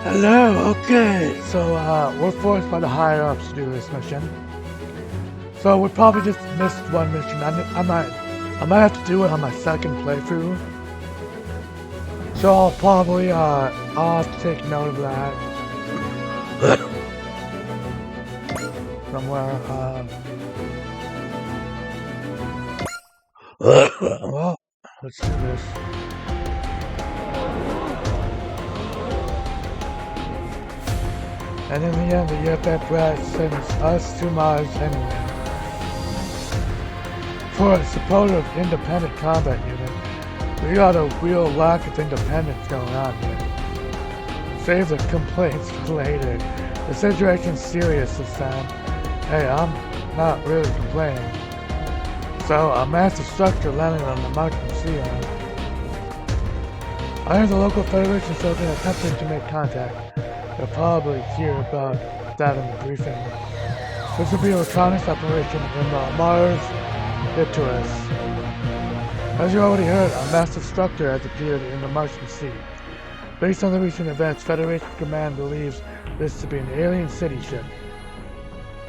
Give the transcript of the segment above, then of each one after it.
Hello, okay, so we're forced by the higher ups to do this mission. So we probably just missed one mission. I might have to do it on my second playthrough. So I'll have to take note of that. Somewhere, well, let's do this. And in the end, the UFF Rat sends us to Mars anyway. For a supporter of independent combat unit, we got a real lack of independence going on here. Save the complaints for later. The situation's serious this time. Hey, I'm not really complaining. So, a massive structure landing on the Martian Sea. I heard the local Federation soldier attempting to make contact. You'll probably hear about that in the briefing. This will be a reconnaissance operation when Mars hit to us. As you already heard, a massive structure has appeared in the Martian Sea. Based on the recent events, Federation Command believes this to be an alien city ship.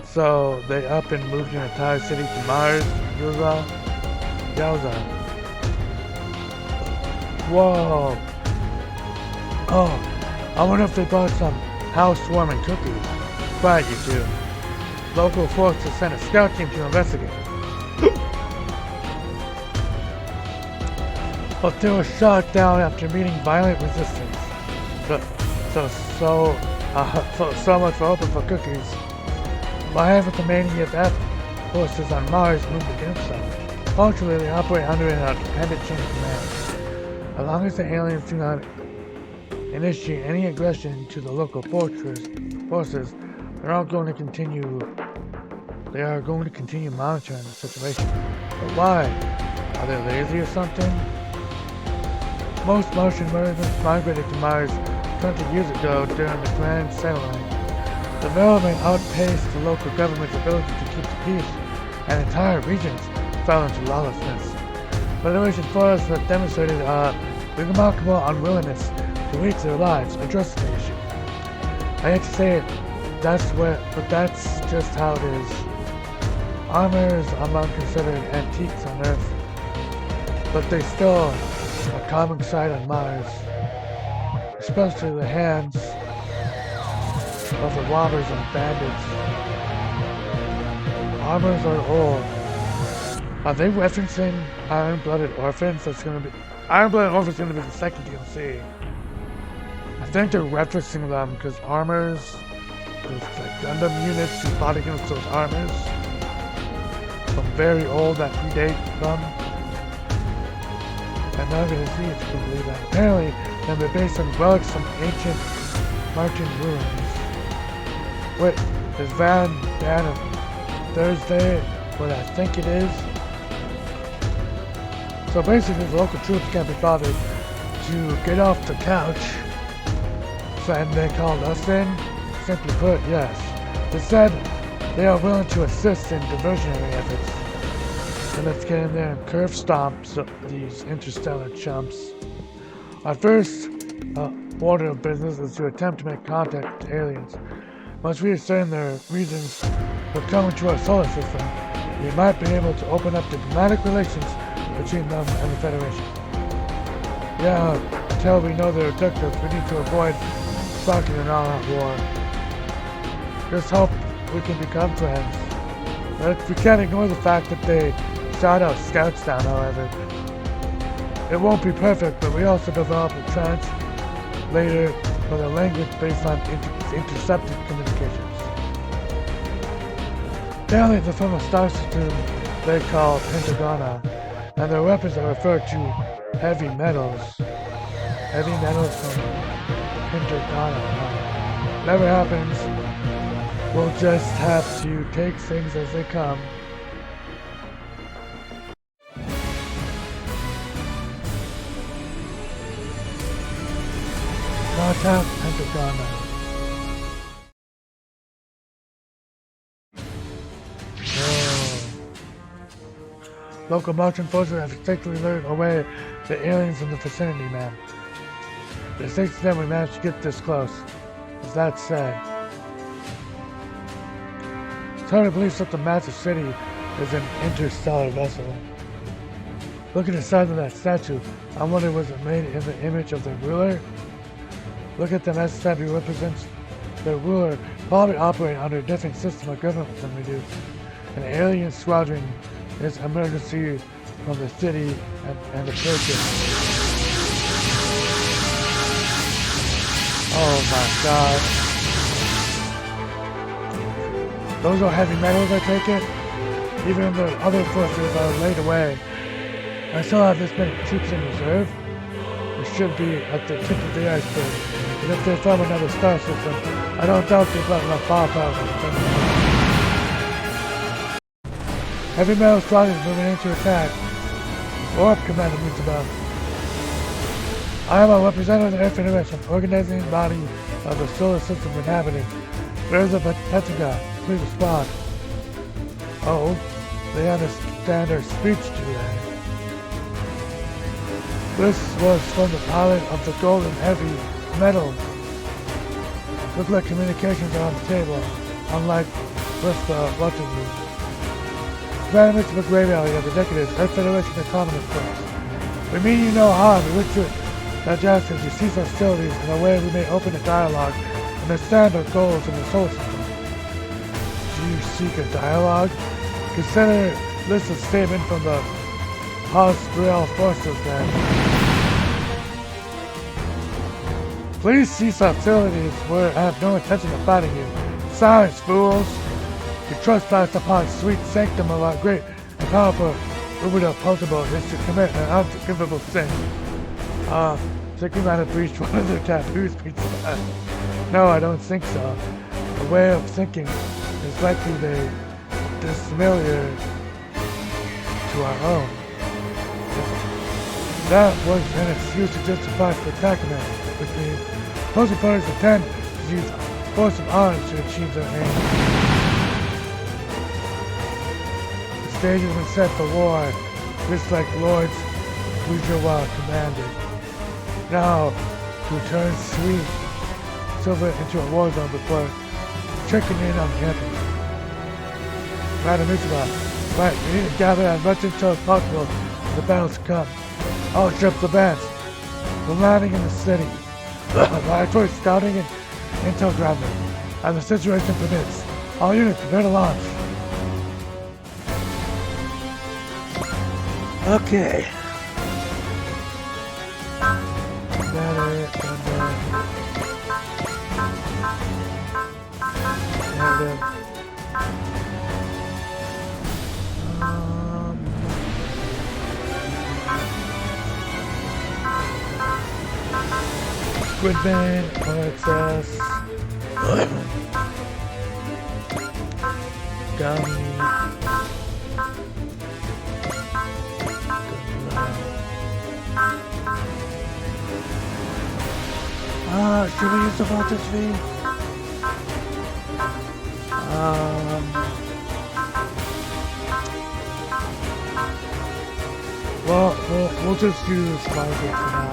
So they up and moved an entire city to Mars. Yowza. Whoa. Oh. I wonder if they bought some housewarming cookies. Quiet, you two. Local forces sent a scout team to investigate. But they were shot down after meeting violent resistance. So much for hoping for cookies. Why haven't the main EFF forces on Mars moved against them? Fortunately, they operate under an independent chain of command. As long as the aliens do not initiate any aggression to the local forces, they are going to continue monitoring the situation. But why? Are they lazy or something? Most Martian residents migrated to Mars 20 years ago during the Grand Settling. Development outpaced the local government's ability to keep the peace, and entire regions fell into lawlessness. Federation forces have demonstrated a remarkable unwillingness to reach their lives addressing the issue. I hate to say it, but that's just how it is. Armor is among considered antiques on Earth, but they still a common sight on Mars, especially the hands of the robbers and bandits. Armors are old. Are they referencing Iron-Blooded Orphans? Iron-Blooded Orphans is going to be the second DLC. I think they're referencing them because armors, those like Gundam units who fought against those armors from very old that predate them. And now I'm going to see if you can believe that. Apparently, they're based on relics from ancient Martian ruins. Wait, is Van of Thursday what I think it is? So basically, the local troops can't be bothered to get off the couch. And they called us in. Simply put, yes. They said they are willing to assist in diversionary efforts. So let's get in there and curve stomp these interstellar chumps. Our first order of business is to attempt to make contact with aliens. Once we ascertain their reasons for coming to our solar system, we might be able to open up diplomatic relations between them and the Federation. Yeah, until we know their objectives, we need to avoid sparking an all-out war. Just hope we can become friends. But we can't ignore the fact that they shot our scouts down, however. It won't be perfect, but we also developed a translator for the language based on intercepted communications. Apparently they're from a star system they call Pentagona, and their weapons are referred to heavy metals. Heavy metals from Pentagona. Never happens. We'll just have to take things as they come. Contact Pentagona. Local Martian forces have effectively lured away the aliens in the vicinity, man. But thanks to them we managed to get this close. As that said, it's hard to believe such a massive city is an interstellar vessel. Look at the size of that statue. I wonder, was it made in the image of the ruler? Look at them, as the statue represents the ruler, probably operating under a different system of government than we do. An alien squadron is emergency from the city and approaching. Oh my god. Those are heavy metals, I take it? Even the other forces are laid away. I still have this many troops in reserve. We should be at the tip of the iceberg. And if they're from another star system, I don't doubt they've got enough firepower to defend them. Heavy metal squadron moving into attack. Warp, Commander Mitsuba. I am a representative of the Earth Federation, organizing body of the solar system inhabitants. Where's the Pentagon? Please respond. Oh, they understand our speech today. This was from the pilot of the Golden Heavy Metal. Look like communications are on the table, unlike with the Waterloo. Commander Mr. McRae of the Decadence, Earth Federation Autonomous Force. We mean you no harm. We wish to digest as you cease hostilities in a way we may open a dialogue and understand our goals in the solar system. Do you seek a dialogue? Consider this a statement from the House Real Forces then. Please cease hostilities. We have no intention of fighting you. Silence, fools! You trespass upon the sweet sanctum of our great and powerful Ubudo Potable is to commit an unforgivable sin. Think we might have breached one of their taboos, Pizza. No, I don't think so. The way of thinking is likely they dissimilar to our own. That was an excuse to justify spectacular, which means opposing parties intend to use force of arms to achieve their aim. The stage has been set for war, just like Lords Wujawa commanded. Now, to turn sweet silver into a war zone before checking in on the Emperor. Madam Isabel, right, we need to gather as much intel as possible as the battles come. All ships advance. We're landing in the city. Laboratory scouting and intel gathering. As the situation permits. All units prepare to launch. Okay. Squidman, RXS, Gummy, should we use the voltage V? Well, we'll just use Margaret for now.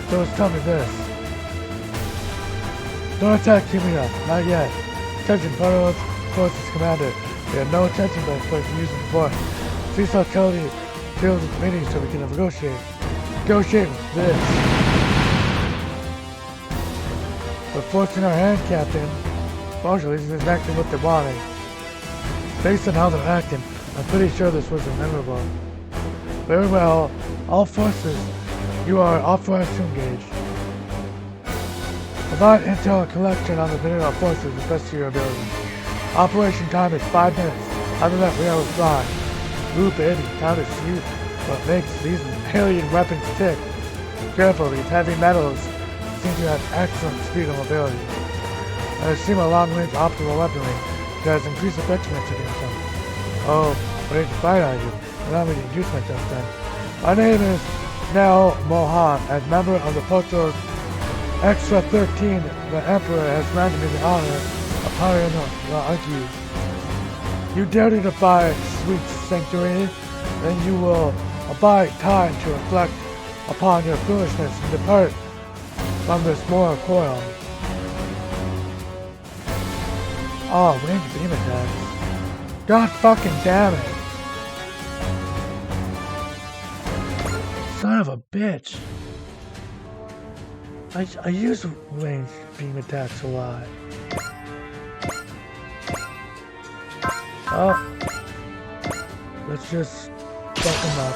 So let's tell me this. Don't attack Kimura, not yet. Attention, Federal Forces Commander. We have no attention by using the force. Cease hostility, field of meetings so we can negotiate. Negotiate with this. We're forcing our hand, Captain. Fortunately, this is exactly what they wanted. Based on how they're acting, I'm pretty sure this wasn't memorable. Very well, all forces, you are authorized to engage. Provide intel and collection on the Mineral forces as best to your ability. Operation time is 5 minutes. After that, we are flying. Ooh, baby, time to see what makes these alien weapons tick. Careful, these heavy metals seem to have excellent speed and mobility. I assume a long-range optical weaponry that has increased effectiveness against them. Oh, ready to fight on you. Allow me to introduce myself then. My name is Nell Mohan, as member of the Potos Extra 13. The Emperor has granted me the honor of hiring the Archie. You dare to defy sweet sanctuary, then you will Abide time to reflect upon your foolishness and depart from this mortal coil. Oh, range beam attacks. God fucking damn it. Son of a bitch. I use range beam attacks a lot. Oh. Let's just fuck him up.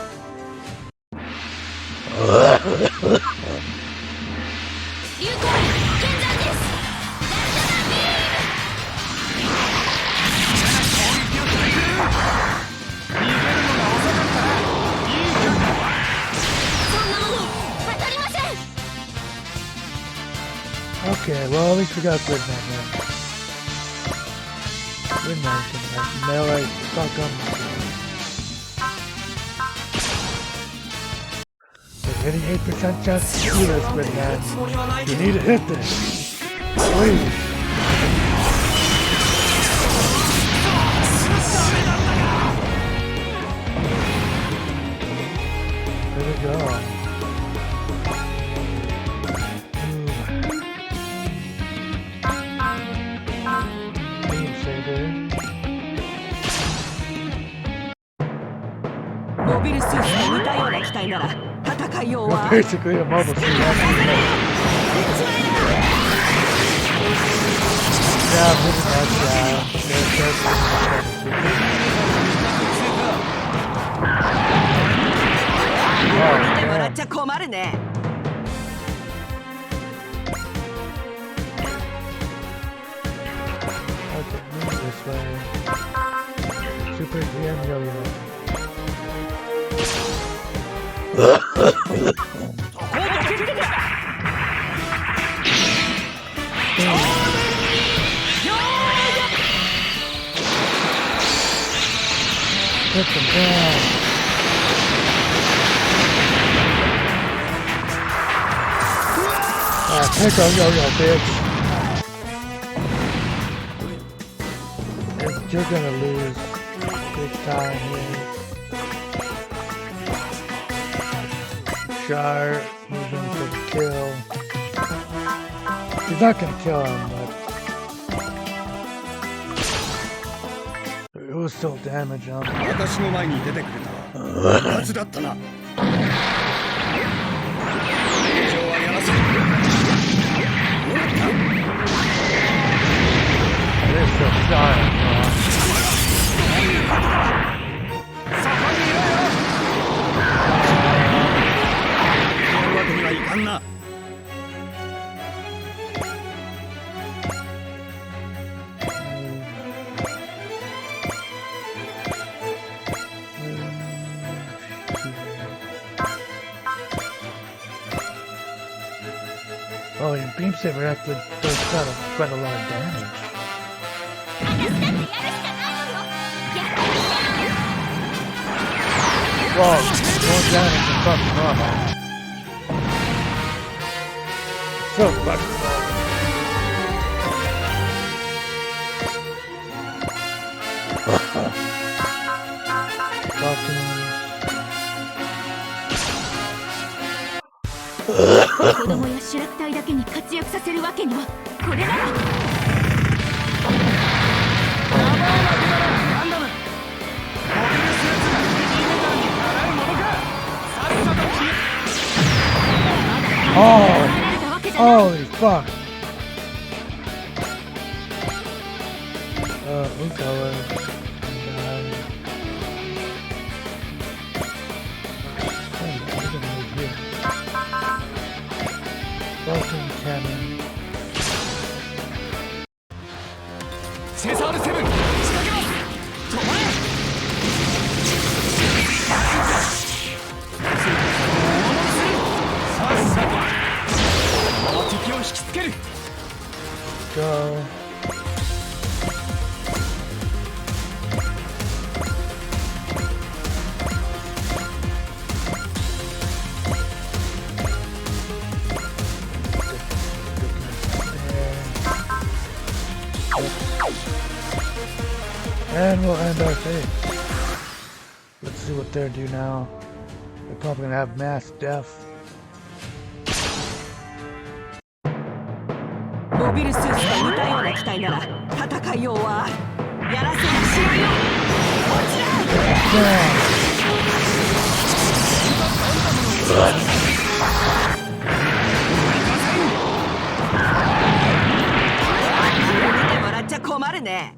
Okay, well at least we got Gridman here. Gridman can have melee fuck him. With 88% chance to do this, Gridman. You need to hit this. Please. There we go. You're basically a mobile suit. Yeah, moving that guy. Okay, move this way. Super GM Yo-Yo. Put them down. Pick on Yo-Yo, bitch. You're gonna lose big time here. Char moving for the kill. He's not gonna kill him, but it was still damage on him. That is so giant, oh, your Beam Saber actually does quite a lot of damage. Whoa, more damage than fucking normal. So fucking normal. Fucking... 子供や主役隊だけに活躍させるわけにはこれならHoly fuck! Ukawa. Broken cannon. Cesar 7 仕掛けます止まれさっさと敵を引きつける Go. And we'll end our fate. Let's see what they're due now. They're probably gonna have mass death. モビルスーツと似たような機体なら戦いようはある。やらせやしないよ。こちら 見てもらっちゃ困るね。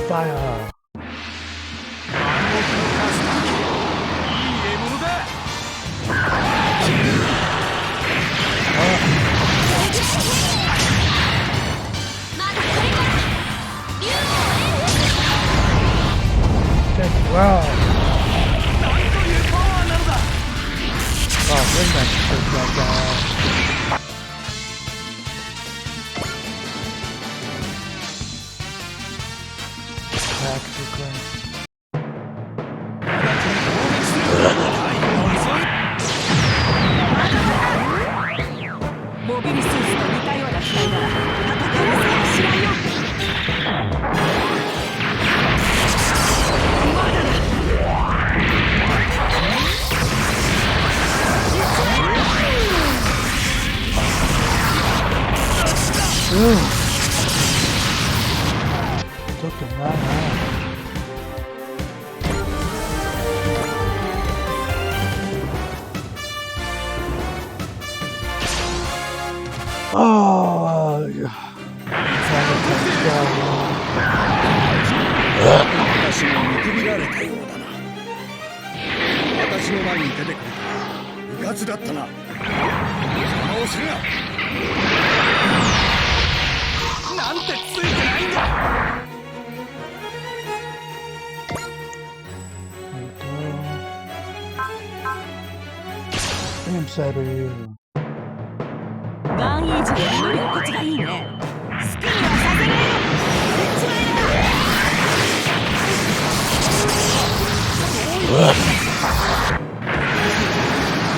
Fire! まだこれから竜を Wow! Oh, Wingman's just got down. Attack sequence. モビルスーツと似たような機体なら戦いはせやしないよ。まだだ。 Ooh. Took him that high. Oh, yeah. 私も見くびられたようだな。私の前に出てくれたうかつだったな。邪魔をするな。なんてついてないんだ。 Beam Saber you. ガンイージで乗り心地がいいね。好きにはさせないよ。一枚だ。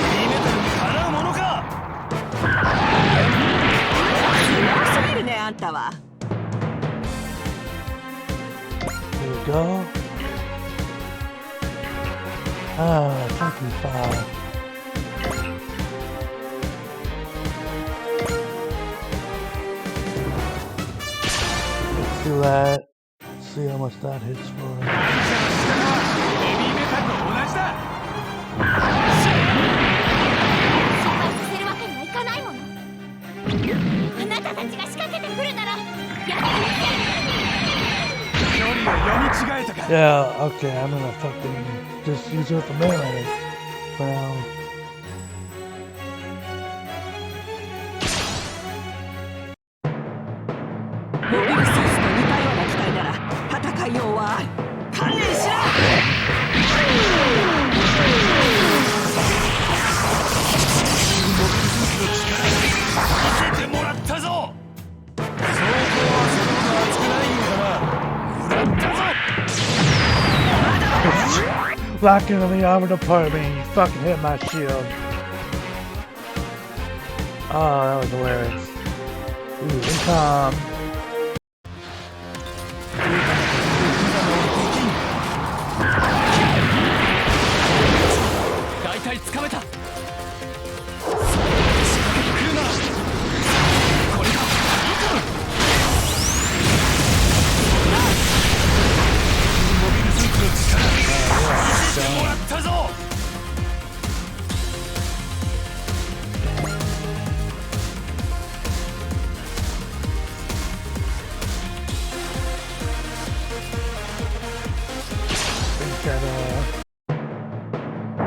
ヘビーメタルにかなうものか。強すぎるねあんたは。 Here we go. Ah, Funky Fire. Let's do that. See how much that hits for. ヘビーメタルと同じだ。失敗させるわけにはいかないもの。あなたたちが仕掛けてくるならやってみて。距離を読み違えたか。 Yeah, okay, I'm gonna fucking just use her for melee for now. モビルスーツと似たような機体なら戦いようはある。観念しろ。見せてもらったぞ。相当はそれほど熱くないんだな。もらったぞ。 Locking on the armor department, you fucking hit my shield. Oh, that was hilarious. Ooh, income. 大体つかめた。そこまで仕掛けてくるな。これだ。モビルスーツの力見せてもらったぞ。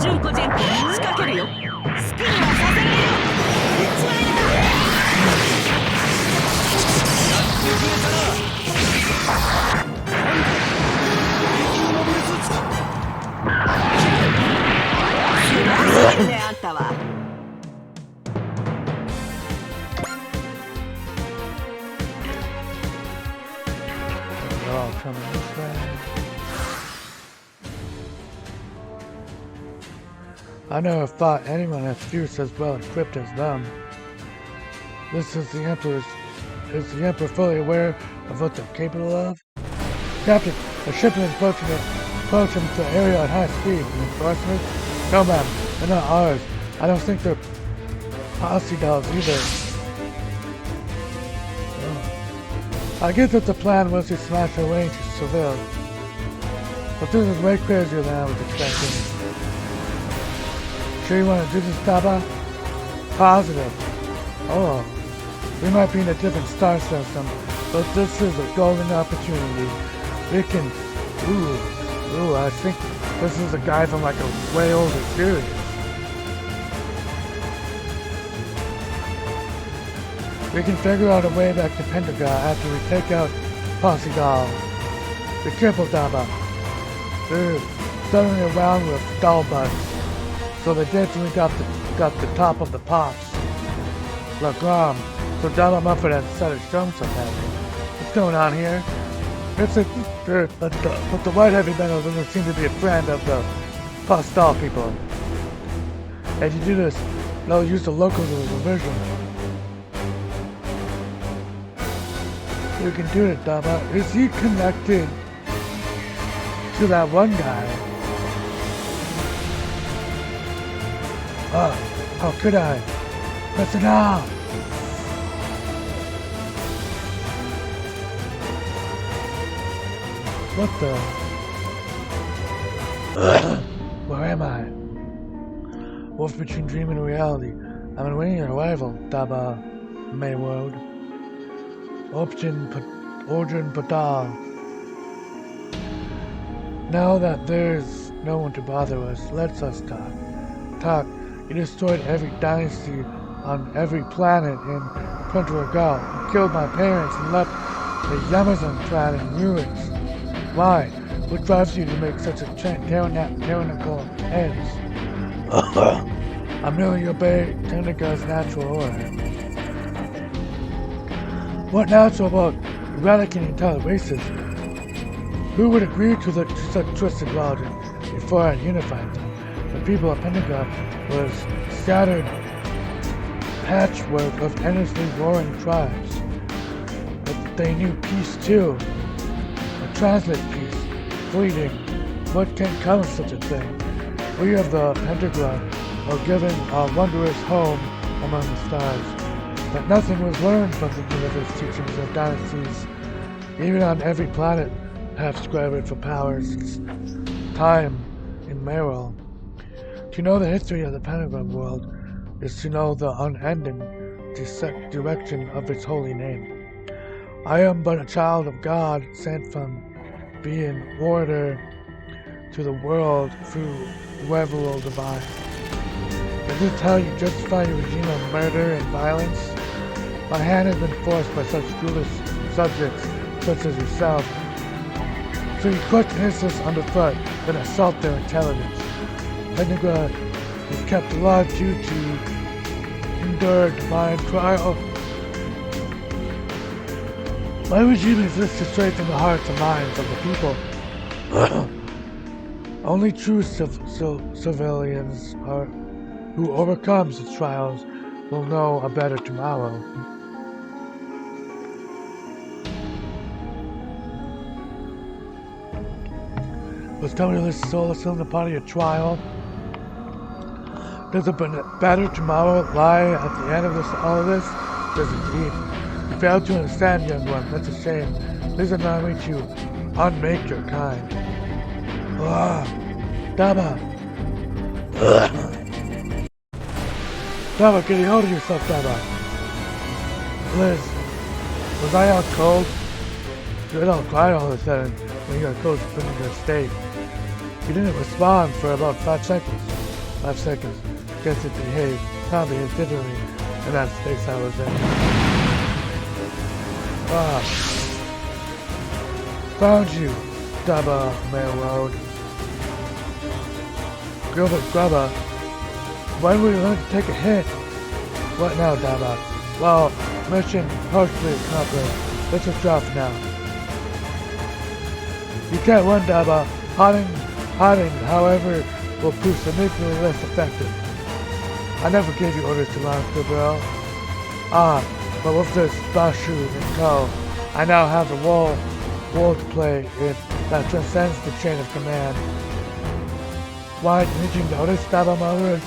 順子ジェンコ仕掛けるよ。好きにはさせないよ。一枚だ。やってくれたな。なんだ。永久モビルスーツか。強すぎるねあんたは。 They're all coming this way. I never fought anyone as fierce as well equipped as them. This is the Emperor's. Is the Emperor fully aware of what they're capable of? Captain, a ship is approaching the area at high speed. Reinforcements? No, ma'am. They're not ours. I don't think they're posse dolls either. I guess that the plan was to smash our way into Seville. But this is way crazier than I was expecting. Sure you want to do this, Daba? Positive. Oh, we might be in a different star system, but this is a golden opportunity. We can... Ooh, I think this is a guy from like a way older series. We can figure out a way back to Pentagon after we take out Posse Doll. Be careful, Daba. They're stuttering around with doll butts, so they definitely got the top of the pops. Lagram, so Daba Muffet has started showing some happening. What's going on here? But the white heavy metal doesn't seem to be a friend of the Postal people. As you do this, they'll use the locals as a revision. You can do it, Daba. Is he connected to that one guy? How could I? Listen now! What the? Where am I? Wolf between dream and reality. I'm awaiting your arrival, Daba Maywood. Origin Padal. Now that there's no one to bother us, let's us talk. You destroyed every dynasty on every planet in Pundragal. You killed my parents and left the Yamazon clan in ruins. Why? What drives you to make such a tyrannical ends? I merely obey Tendiga's natural order. What natural about eradicating entire races? Who would agree to such twisted logic before I unified them? The people of Pendiga was scattered patchwork of endlessly warring tribes. But they knew peace too. A translate peace, fleeting. What can come of such a thing? We of the Pentagon are given a wondrous home among the stars. But nothing was learned from the universe teachings of dynasties. Even on every planet have strived for power since time immemorial. To know the history of the Pentagon world is to know the unending direction of its holy name. I am but a child of God, sent from being order to the world through whoever will divine. Is this how you justify your regime of murder and violence? My hand has been forced by such clueless subjects such as yourself. So you clutch innocence underfoot, then assault their intelligence. Pendiga is kept alive due to endure divine trial. My regime exists to strengthen the hearts and minds of the people. Only true civilians who overcomes its trials will know a better tomorrow. Was telling you this soul still in the part of your trial? Does a better tomorrow lie at the end of all of this? Does indeed. You failed to understand, young one. That's a shame. Please allow me to unmake your kind. Daba! Daba, get a hold of yourself, Daba! Liz, was I out cold? You had all quiet all of a sudden when you got close to putting your state. You didn't respond for about 5 seconds. 5 seconds. Guess it behaved. Tom behaved differently in that space I was in. Found you, Daba Railroad. Gilbert Grubba. When will you learn to take a hit? What now, Daba? Well, mission partially accomplished. Let's just drop now. You can't run, Daba. Hiding, however, will prove significantly less effective. I never gave you orders to launch, Gabriel. But with this splash shoot in tow, I now have the role to play in that transcends the chain of command. Why did you notice that my mother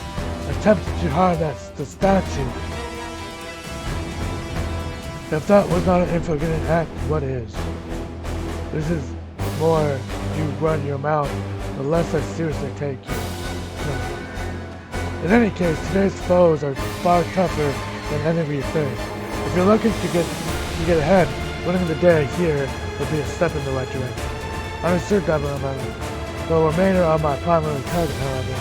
attempted to harness the statue? If that was not an infogetting act, what is? This is more you run your mouth, the less I seriously take you. In any case, today's foes are far tougher than any of you think. If you're looking to get ahead, winning the day here would be a step in the right direction. Understood, Double Remember. The remainder are my primary target, however.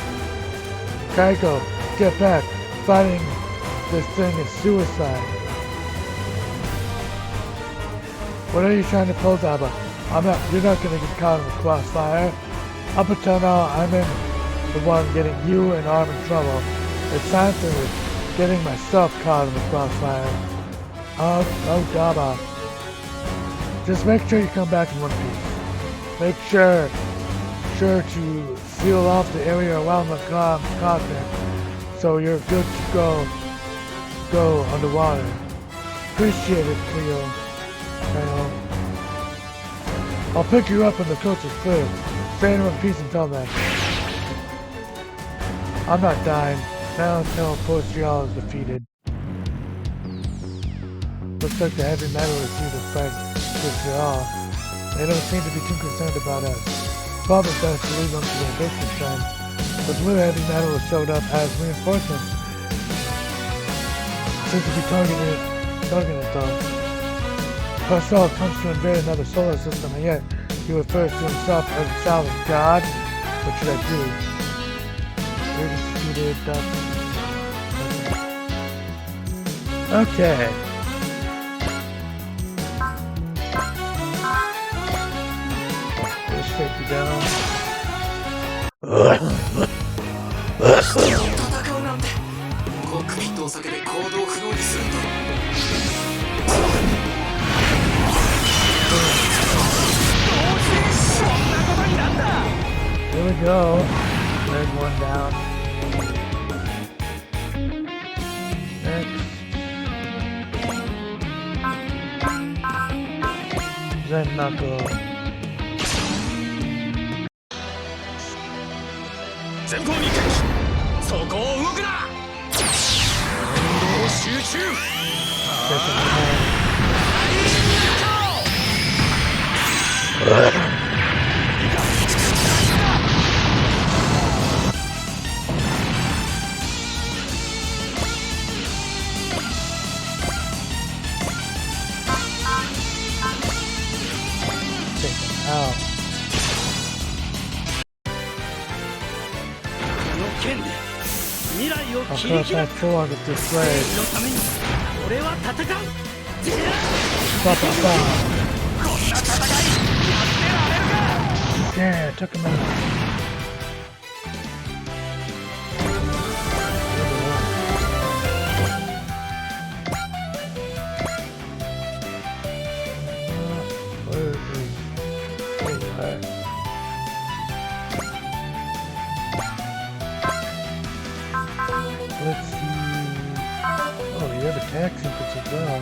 Kaiko, get back. Fighting this thing is suicide. What are you trying to pull, Daba? You're not gonna get caught in the crossfire. Up until now, I'm in the one getting you and Arm in trouble. It's time for getting myself caught in the crossfire. Oh, Daba. Just make sure you come back in one piece. Make sure to seal off the area around the cockpit so you're good to go underwater. Appreciate it, Cleo. I'll pick you up when the coast is clear. Stay in one piece until then. I'm not dying. Now until Portugal is defeated. Looks like the heavy metal is here to fight Portugal. They don't seem to be too concerned about us. Probably best to leave them to their business then. But blue heavy metal has showed up as reinforcements. Seems to be targeting it though. Pascal comes to invade another solar system, and yet he refers to himself as a child of God. What should I do? We're defeated. Okay. Let's take you down. 戦うなんてコックピットを避けて行動不能にするんだ。 Here we go. There's one down. Next. Zen Knuckle. 前方に敵そこを動くな運動集中 Out. この剣で未来を I'll 切り cross 開 that く sword with this blade. のために俺は戦う Bop, bop, bop. こんな戦いやってられるか Yeah, took him out. Where is he? There. Let's see. Oh, you have attack sequence as well.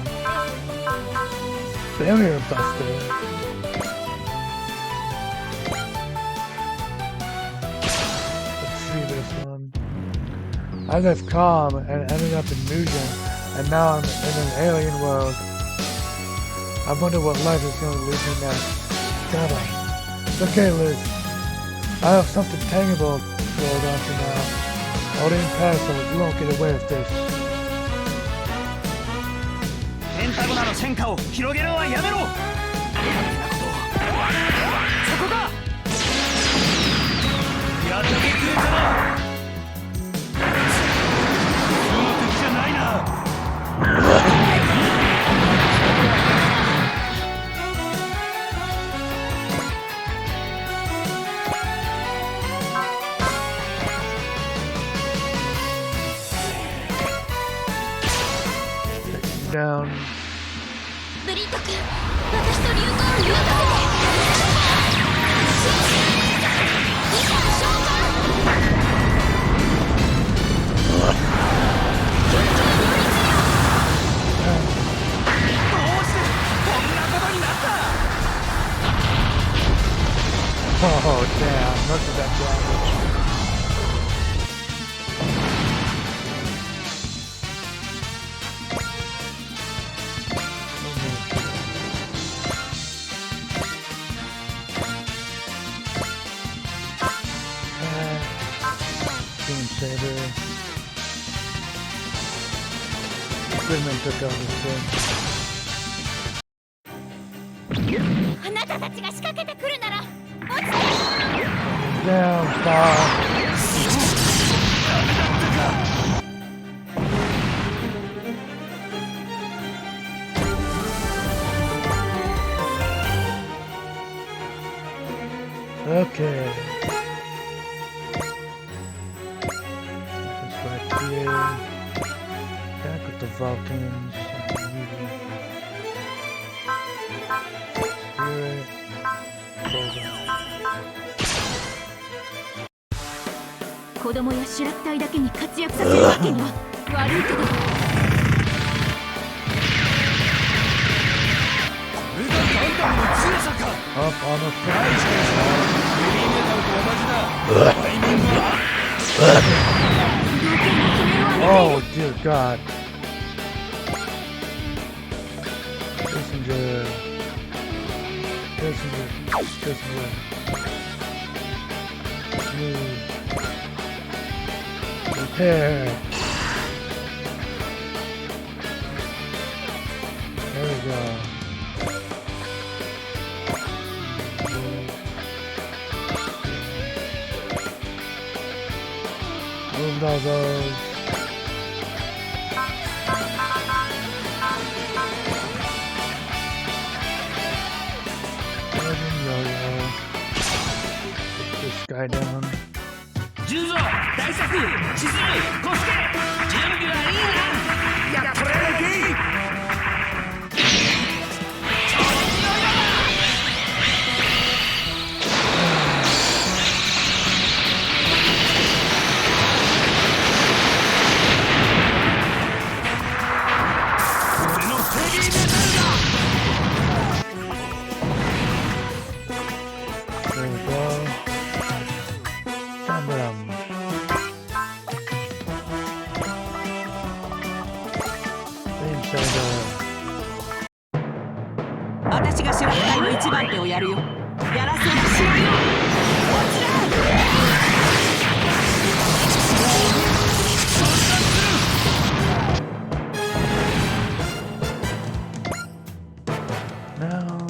Barrier Buster. Let's see this one. I left Calm and ended up in Mugen, and now I'm in an alien world. I wonder what life is going to lead me next. God, it's okay, Liz. I have something tangible to hold on to now. Holding past so you won't get away with this. ペンタゴナの戦果を広げるのはやめろそこかやってくれたな普通の敵じゃないな Down. ブリット君、私と竜頭を見渡せて。理科の召喚。most of that damage. Doom Saber. Goodman took out his thing. あなたたちが仕掛けてくるなら落ちて Down, far. Okay. This right here. Back with the Vulcans. Spirit. Golden. 子供や主楽隊だけに活躍させるわけには悪いけどこれがガンダムの強さか Up on the 大したやつだヘビーメタルと同じだタイミングは Oh, dear God. Messenger. Smooth. Repair. There we go. Moved all those. Put this guy down. 十蔵大作千鶴小助準備はいいなやっとれるけい 俺のヘビーメタルだ There we go. Gundam. Beam Saber. 私が主楽隊の一番手をやるよ。やらせな試合よ。落ちろ。 Now.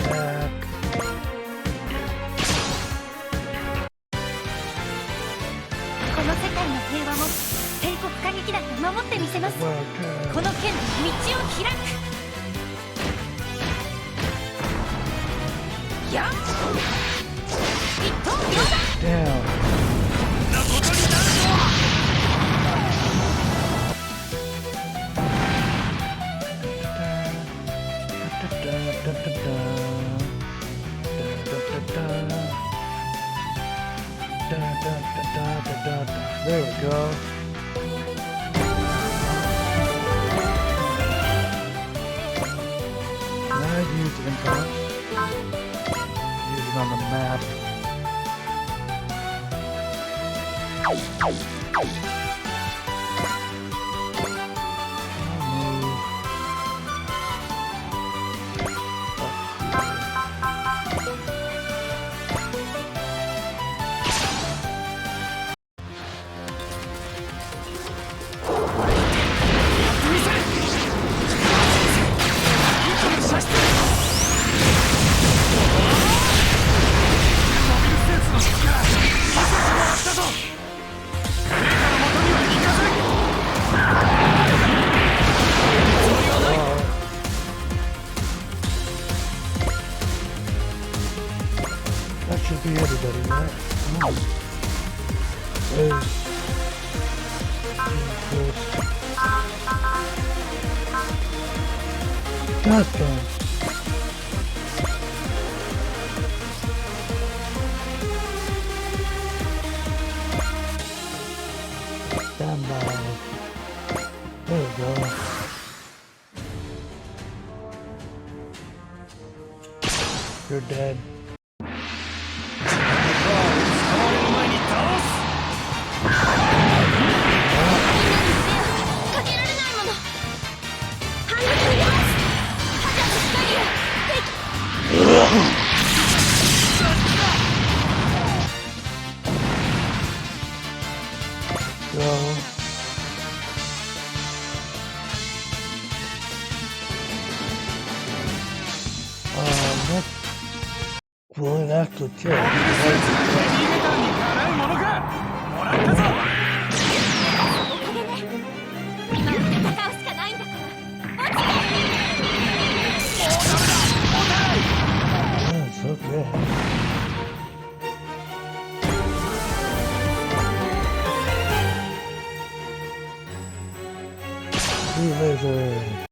Back. この世界の平和も帝国歌劇団が守ってみせます。 Well, この剣で道を開く。やっ一刀両断。 down. なことになるぞ There we go. Can I use influence? Use it on the map. I'll move. That should be everybody, right? God damn. Stand by. There we go. they're dead. 捕まれる前に倒す。かけられないもの。反撃入れます。ハジャの光を。So, well, that's legit. ヘビーメタルにかなうものか。もらったぞ。おかげね。今は戦うしかないんだから。落ちて。Oh, so good. Blue laser.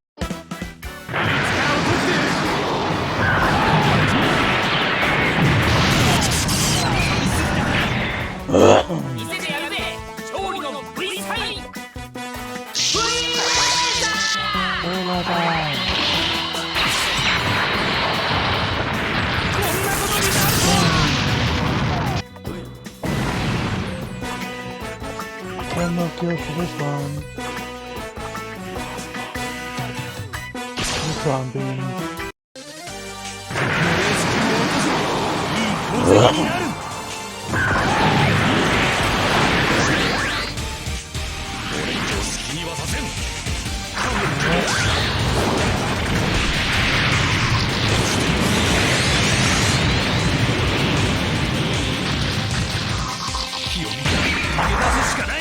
見せてやるぜ。勝利の V サイン。Oh my god. 10 more kills for this one. Neutron beam. いい功績になる。俺以上好きにはさせん。火を見たら逃げ出すしかない。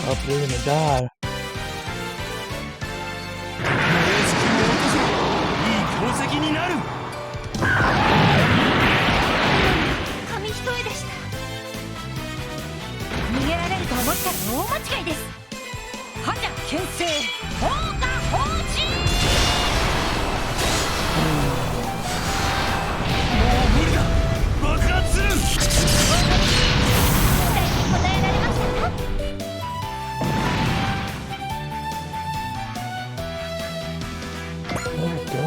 Oh, they're gonna die. いい功績になる。紙一重でした。逃げられると思ったら大間違いです。ハジャ牽制砲火砲陣。もう無理だ。爆発する。期待に応えられましたか。Let it go.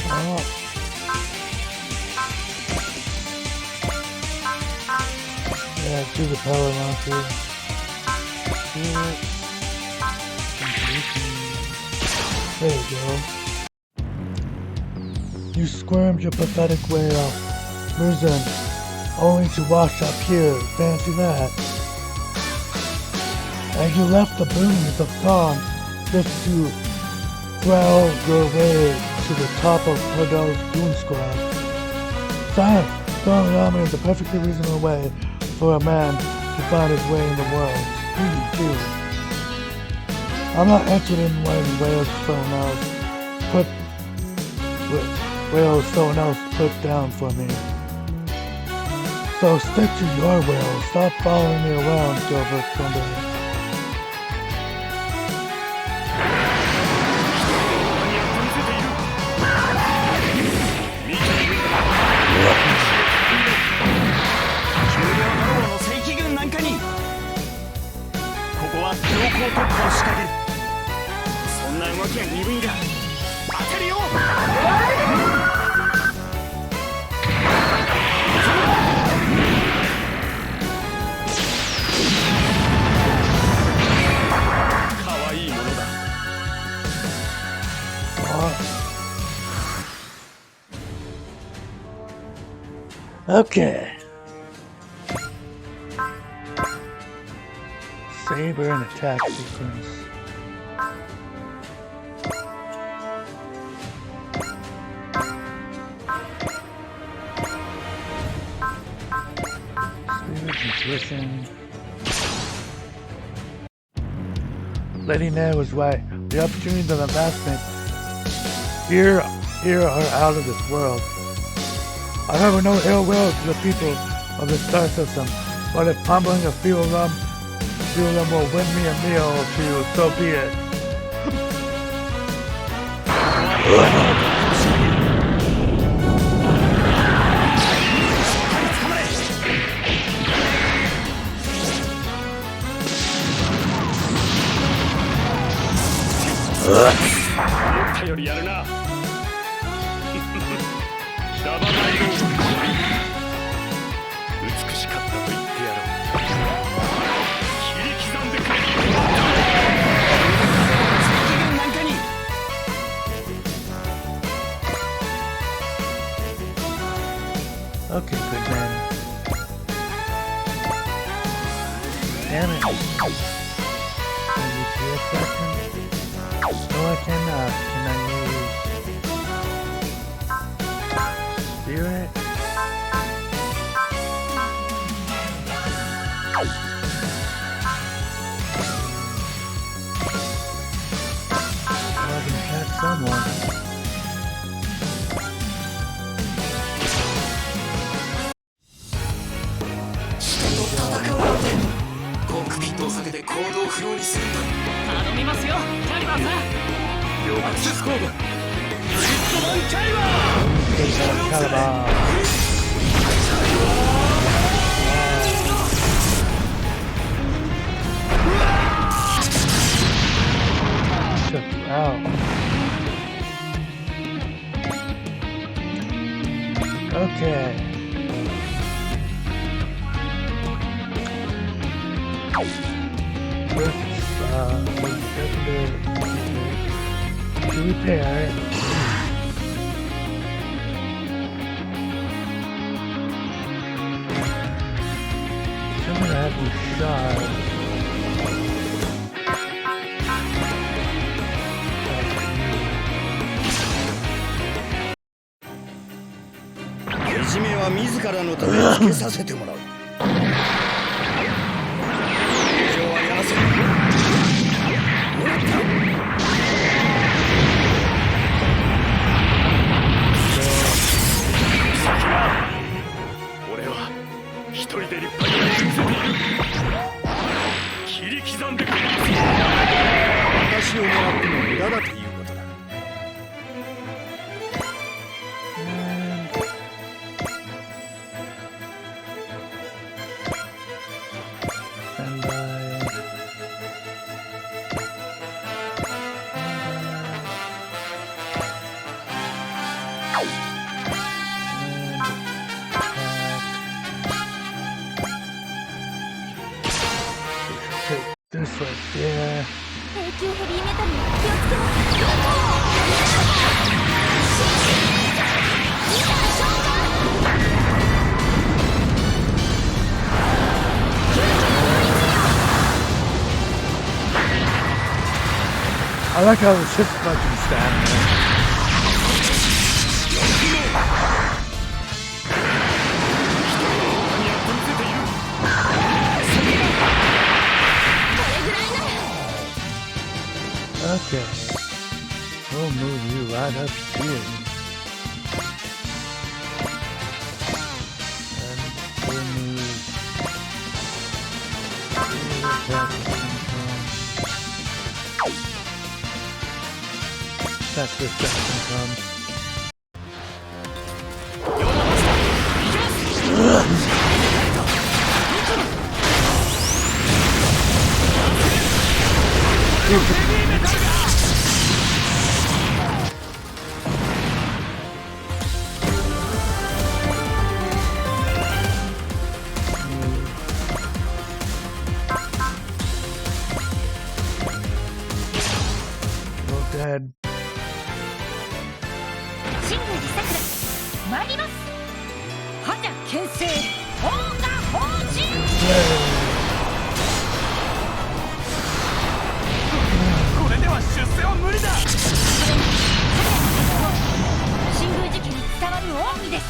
Oh. Yeah, do the power launcher. Do it. There you go. You squirmed your pathetic way off Murzan, only to wash up here. Fancy that. And you left the boonies of Thon just to throw your way to the top of Hurdle's Goon Squad. Science, throwing an army is a perfectly reasonable way for a man to find his way in the world. You too. I'm not interested in when whales someone else put down for me. So stick to your will. Stop following me around, Gilbert Sunday. Okay. Saber and attack sequence. Saber's intuition. Lady Ned was right. The opportunities of advancement here are out of this world. I have no ill will to the people of the star system, but if pummeling a few of them will win me a meal or two, so be it. Okay, good man. Damn it. Can you see a second? No, I cannot. Can I use Spirit? Well, I can attack someone. Took you out. Okay. To repair it. I'm gonna have you shot.いじめは自らのためにつけさせてもらう。友情はやらせる。俺は一人で立派に演じている。切り刻んでくれ。私を狙っても無駄だということだ。This right there. 永久ヘビーメタルに気をつけます。I like how the ship's fucking standing. Okay, we'll move you right up here. And we'll move that's where Jackson comes. Dead. 真宮寺さくら参ります。覇者牽制砲火砲陣。これでは出世は無理だ。真宮寺家に伝わる奥義です。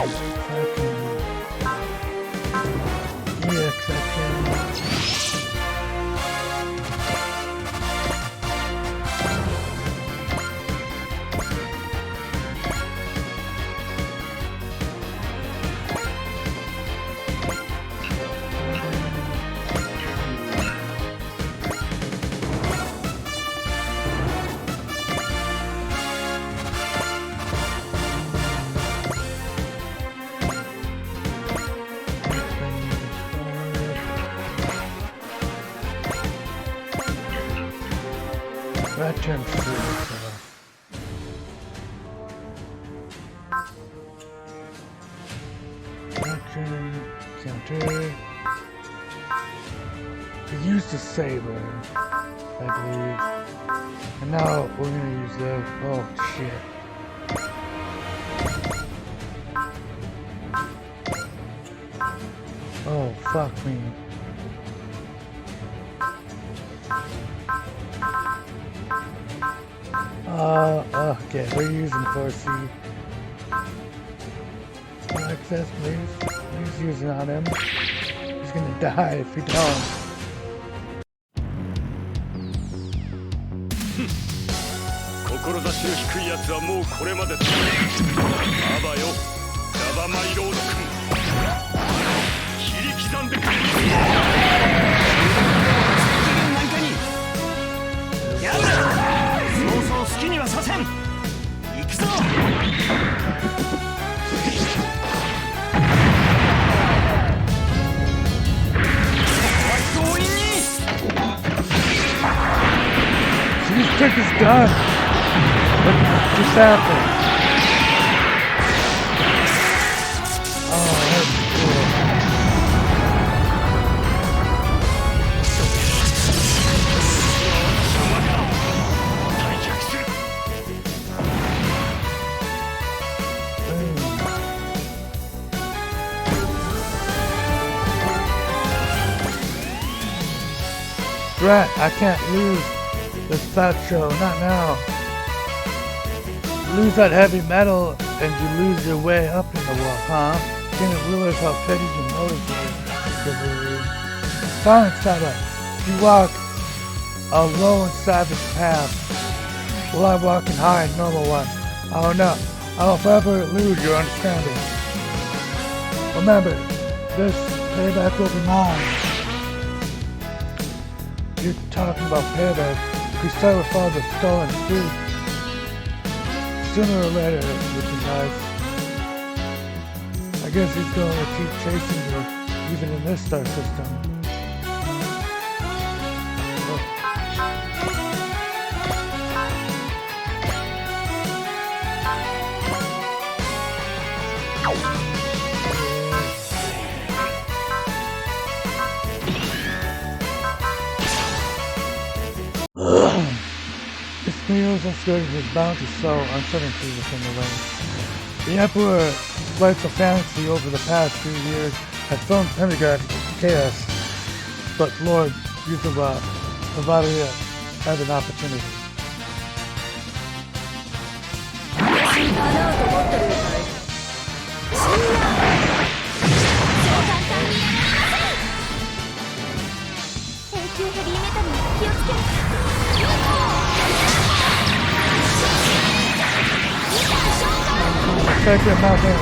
EX section. Veteran Freezer. Veteran Counter. We used the saber, I believe. And now we're gonna use the oh shit. Oh fuck me. Okay, we're using 4C. Access, please. Please use it on him. He's gonna die if we don't. 志の低いやつはもうこれまでだ。アバよ、ラバマイロード君。切り刻んでくれ。なんかに。やる。そうそう好きにはさせん。行くぞ。強引に。He's took his gun. What just happened? Oh, that's cool. Drat, I can't lose this fat show, not now. Lose that heavy metal and you lose your way up in the wall, huh? Didn't realize how petty your motives were. Silence, Saba. You walk a low and savage path, while I walk in high and normal one. Oh no, I'll forever lose your understanding. Remember, this payback will be mine. You're talking about payback. We start with all the stolen food. Sooner or later, it would be nice. I guess he's going to keep chasing you, even in this star system. This Neo's excursion is bound to sow uncertainty within the ranks. The Emperor's flights of fantasy over the past few years have thrown Pendergast into chaos, but Lord Yusuba Bavaria had an opportunity. Check your mouth in.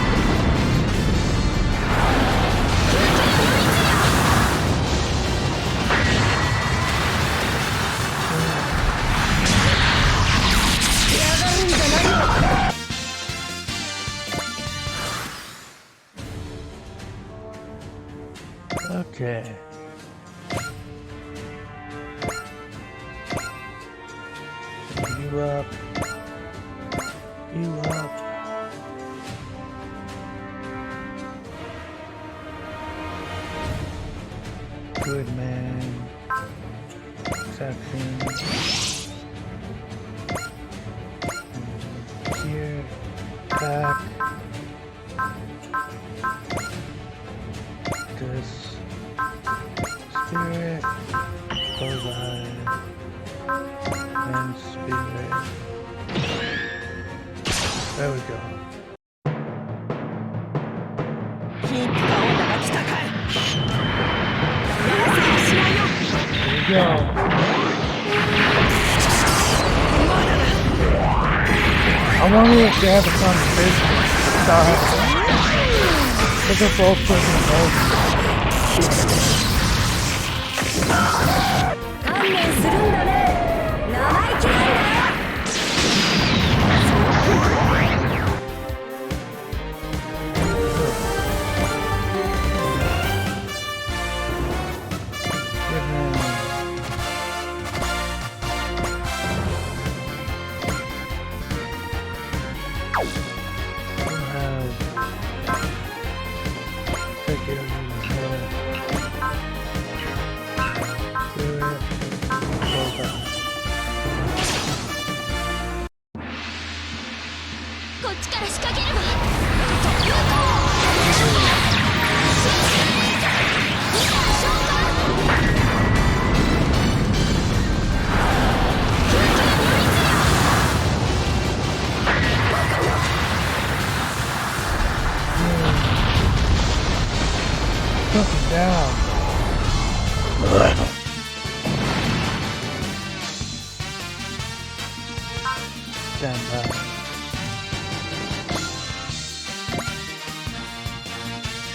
Okay. You up. You up. Good man. Section. Here. Back. This. Spirit. Provide. And spirit. There we go. go. I wonder if they have a conversation. Because they're both taking a vote. 観念するんだね。生意気なんだよ。 こっちから仕掛けるわ。Something down. Stand back.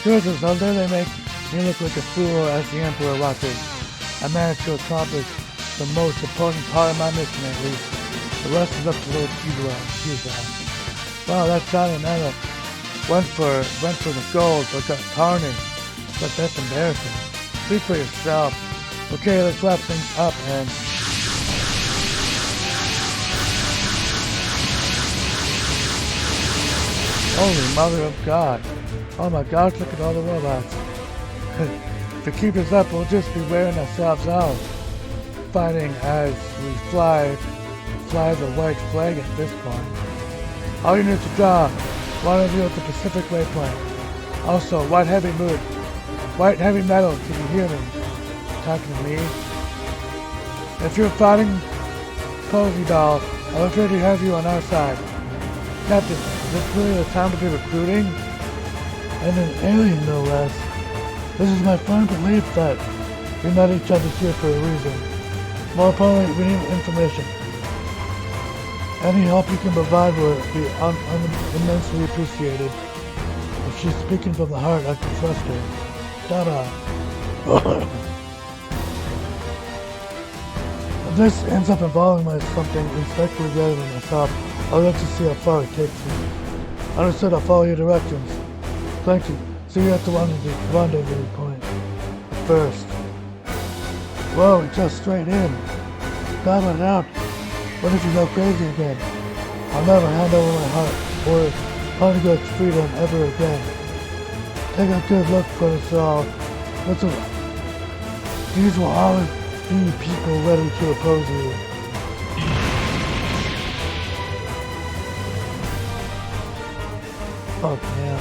Choices, although they make me look like a fool as the Emperor watches, I managed to accomplish the most important part of my mission at least. The rest is up to Lord Cuba. Wow, that giant Anna went for the gold but got tarnished. But that's embarrassing. Speak for yourself. Okay, let's wrap things up and... Holy mother of God. Oh my gosh, look at all the robots. To keep this up, we'll just be wearing ourselves out. Fighting as we fly the white flag at this point. All units to draw. Rendezvous at the Pacific Waypoint. Also, white heavy metal, can you hear me? Talking to me? If you're fighting Posey Doll, I'm afraid we have you on our side. Captain, is this really the time to be recruiting? And an alien, no less. This is my firm belief that we met each other here for a reason. More importantly, we need information. Any help you can provide will be immensely appreciated. If she's speaking from the heart, I can trust her. Dada. If this ends up involving something inspector rather than myself, I'll let you see how far it takes me. Understood, I'll follow your directions. Thank you. See you at the rendezvous point. First. Whoa, it just straight in. Battle it out. What if you go crazy again? I'll never hand over my heart or Poneglyph's freedom ever again. Take a good look for us all. These will always be people ready to oppose you. Fuck man.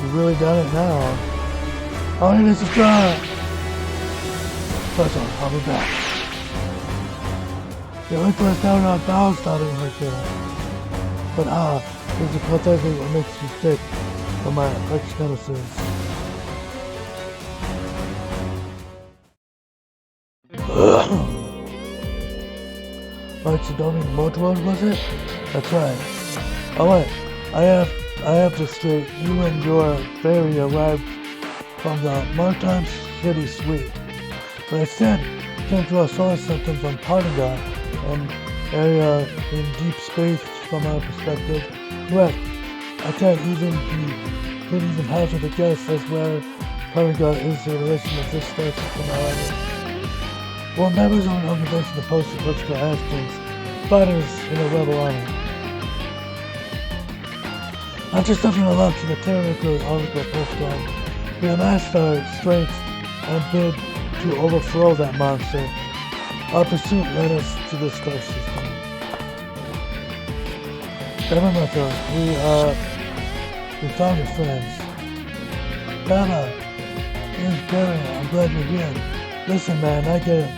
You've really done it now. All you need is to try. First off, I'll be back. The only place down on bounds starting her kill. But there's a pathetic what makes you sick from my ex-nemesis. Right, so don't need multiples, was it? That's right. Alright, I have this straight. You and your fairy arrived from the Maritime City Suite. But instead, came to our solar system from Polygon, an area in deep space from our perspective. Correct. I can't even hazard a guess as where Polygon is in relation to this star system, however. Well, members of an organization opposed to political actions, fighters in a rebel army. After suffering a loss in the tyrannical article postcard, we amassed our strength and bid to overthrow that monster. Our pursuit led us to the star system. Governmental, we found your friends. Baba, here's Barry, I'm glad you're here. Listen man, I get it.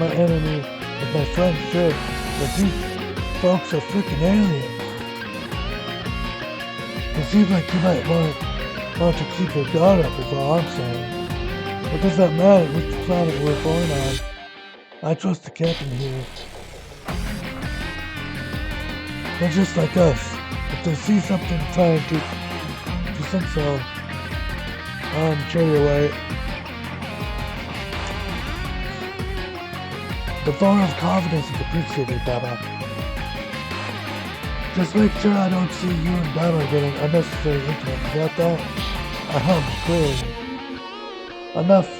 My enemy is my friend sure, but these folks are freaking aliens. It seems like you might want to keep your guard up is all I'm saying. What does that matter which planet we're born on? I trust the captain here. They're just like us. If they see something trying to think so. I'm sure you're right. The vote of confidence is appreciated, Baba. Just make sure I don't see you and Baba getting unnecessary intimate. You got that? Clearly. Enough.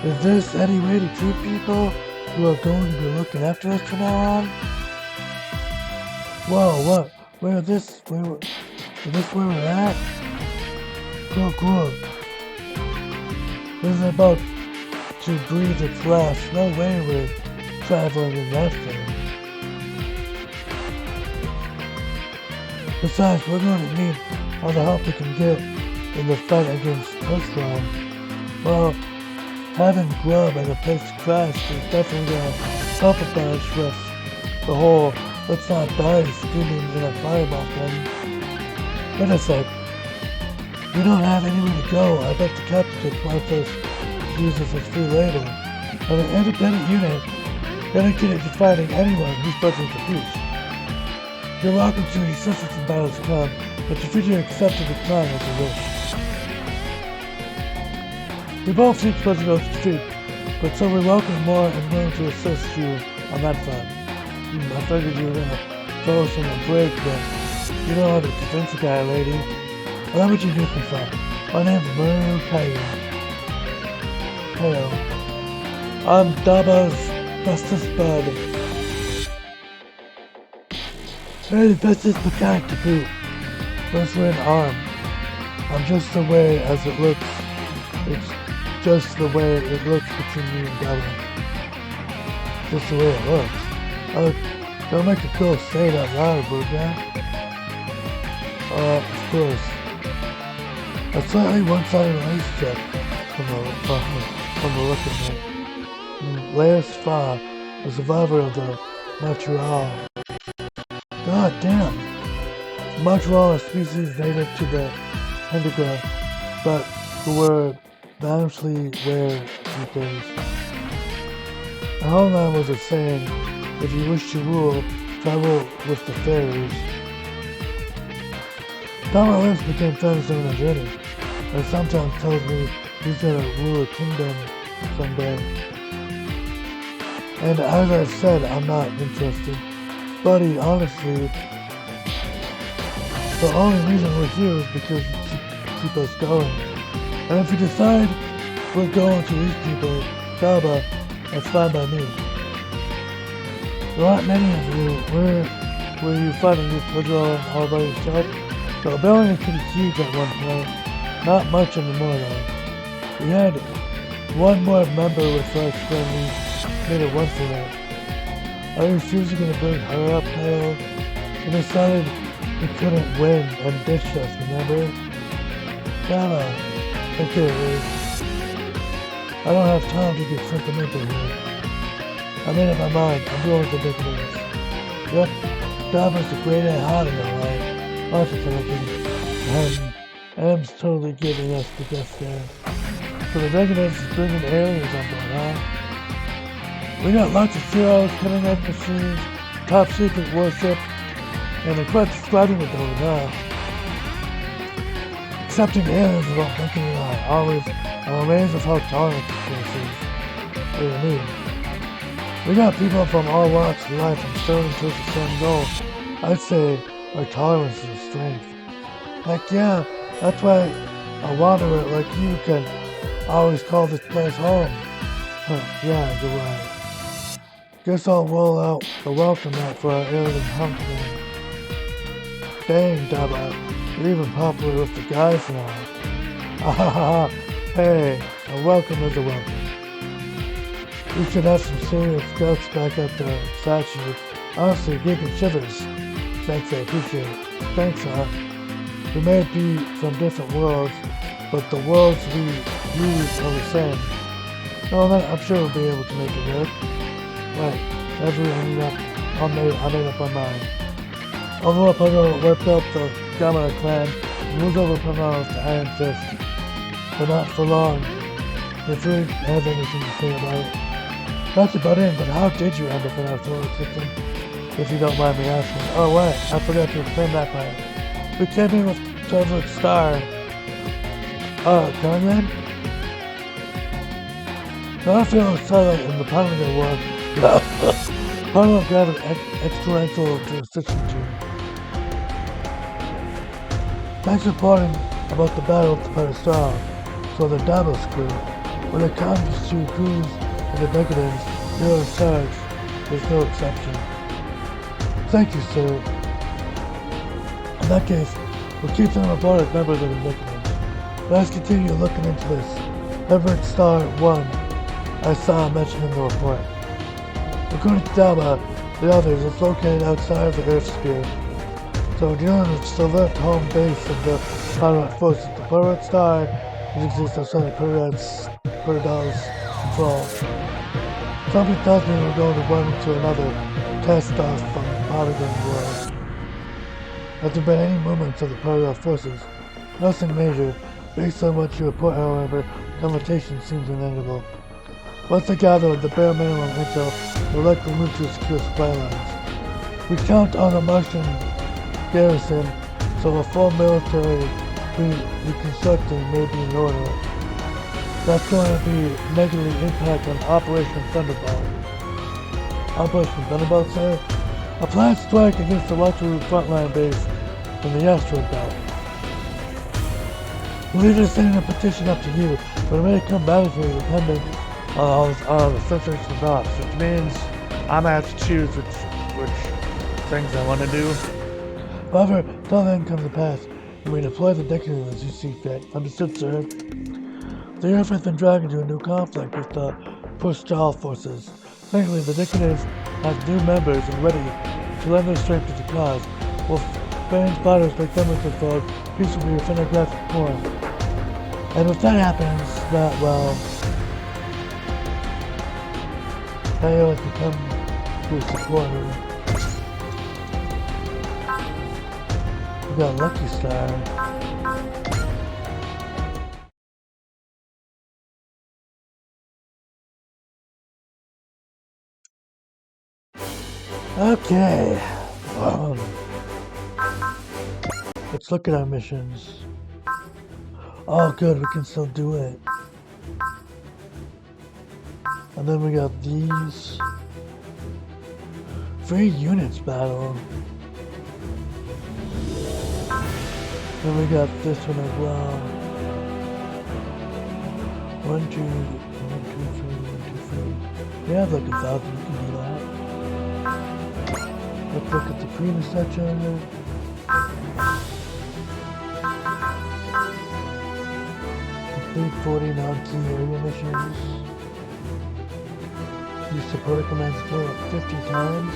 Is this any way to treat people who are going to be looking after us from now on? Whoa, what? Is this where we're at? Cool. This is about to breathe its last. No way we're traveling in that thing. Besides, we're going to need all the help we can get in the fight against Earthworm. Well, having grub and a place to crash is definitely going to help a bunch with the whole let's not die screaming in a fireball thing. Wait a sec. We don't have anywhere to go. I bet the captain could want us to use this as free labor. I'm an independent unit dedicated to fighting anyone who's budging for peace. You're welcome to assistance in battles to come, but you're free to accept or decline as you wish. We both seek pleasure to street, but so we welcome more and willing to assist you on that front. I figured you were gonna throw us in a break, but you know how to convince a guy, lady. Well, how would you do for fun? My name's Maru Kayu. Hello. I'm Daba's bestest bud. Very bestest mechanic to boot. First we're an arm. I'm just the way as it looks. It's just the way it looks between me and Daba. Just the way it looks. Don't make a girl say that loud, Burga. Of course. A slightly one-sided relationship from the look of it. Leia Spa, the survivor of the Montreal. God damn! Montreal is a species native to the Hendigra, but who were vanishingly rare these days. The whole line was a saying, if you wish to rule, travel with the fairies. Dama lives became famous during a journey, and sometimes tells me he's gonna rule a kingdom someday. And as I've said, I'm not interested. Buddy, honestly, the only reason we're here is because you keep us going. And if you decide we're going to these people, Daba, that's fine by me. There aren't many of you. Where were you fighting this Woodrow all by yourself? The rebellion was pretty huge at one point. Not much anymore though. We had one more member with us when we made it once in it. Are you seriously gonna bring her up, Kyle? We decided we couldn't win and ditched us, remember? Dama. Okay, Liz. I don't have time to get sentimental here. I made up my mind. I'm going to make moves. Yep, Daba's a great at hiding, alright. Lots of thinking. M's totally giving us the best there. So the Regulators is bringing aliens on board, huh? We got lots of zeros, cutting edge machines, top secret warship, and a quite squadron with those, huh? Accepting aliens is what making it always. I'm amazed of how tolerant this place is. What do you mean? We got people from all walks of life and sterling towards the same goal. I'd say our tolerance is a strength. Heck yeah, that's why a wanderer like you can always call this place home. Huh, yeah, you're right. Guess I'll roll out the welcome mat for our alien homecoming. Dang, Daba, you're even popular with the guys now. Ah, hey, a welcome is a welcome. We should have some serious guts back at the statue. Honestly, it gave me shivers. Thanks, I appreciate it. Thanks, we may be from different worlds, but the worlds we use are the same. No, I'm sure we'll be able to make it work. Right, I made up my mind. Overall, Puzzle whipped up the Gamma clan and moved over Puzzle to Iron Fist. but not for long. If you have anything to say about it. Not to butt in, but how did you end up in our solar system? If you don't mind me asking. Oh wait, I forgot to explain that part. We came in with Charlotte Star. Conrad? Starfield Satellite in the Parliament Award. Parliament granted exponential jurisdiction to. Thanks for reporting about the battle to put us down. So the Davos crew, when it comes to crews and the decadence, you're in charge. There's no exception. Thank you, sir. In that case, we'll keep them aboard as members of the decadence. Let's continue looking into this. Everett Star 1, I saw mentioned in the report. According to Daba, the others, it's located outside of the Earth sphere. So during the select home base of the Pirate forces, the Pirate Star exists outside of Pyridal's control. Something tells me we're going to run into another test off from the Polygon world. Has there been any movements of the Pyridal forces? Nothing major. Based on what you report, however, conversation seems inevitable. Once they gather the bare minimum intel, they'll likely move to secure supply lines. We count on the Martian garrison, so a full military reconstructing may be in order. That's going to be negatively impact on Operation Thunderbolt. Operation Thunderbolt, sir? A planned strike against the Waterloo frontline base in the asteroid belt. We'll either send a petition up to you, but it may come mandatory depending on the censorship of us, which means I'm gonna have to choose which things I want to do. However, till then comes to pass, and we deploy the decadence as you see fit. Understood, sir? The Earth has been dragged into a new conflict with the Pushtal forces. Thankfully, the decadence has new members and ready to lend their strength to the cause. Will Bane's fighters make them with the foe, peace will be within a grasp form. And if that happens, I always become your supporter. We got Lucky Star. Okay. Let's look at our missions. Oh good, we can still do it. And then we got these. Free units battle. Then we got this one as well. 1, 2, 3. We have like 1,000, we can do that. Let's look at the previous section. Complete 40 non-key area missions. Use supporter commands for 50 times.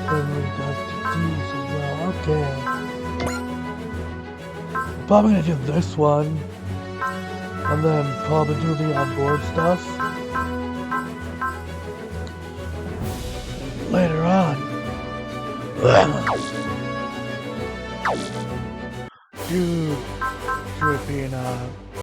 Then we got these as well. Okay. I'm probably gonna do this one. And then probably do the onboard stuff later on. Dude, European